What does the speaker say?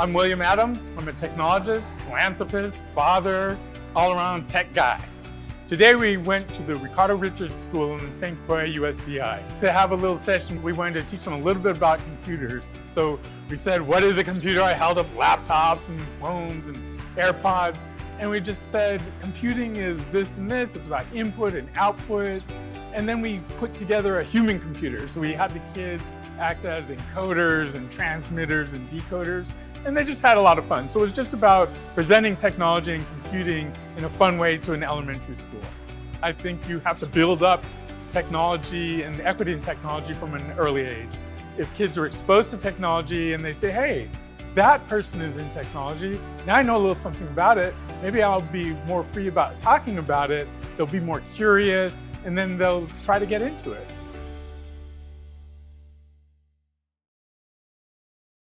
I'm William Adams. I'm a technologist, philanthropist, father, all-around tech guy. Today we went to the Ricardo Richards School in St. Croix, USVI. To have a little session, we wanted to teach them a little bit about computers. So we said, what is a computer? I held up laptops and phones and AirPods. And we just said, computing is this and this. It's about input and output. And then we put together a human computer. So we had the kids act as encoders and transmitters and decoders. And they just had a lot of fun. So it was just about presenting technology and computing in a fun way to an elementary school. I think you have to build up technology and equity in technology from an early age. If kids are exposed to technology and they say, hey, that person is in technology, now I know a little something about it, maybe I'll be more free about talking about it, they'll be more curious, and then they'll try to get into it.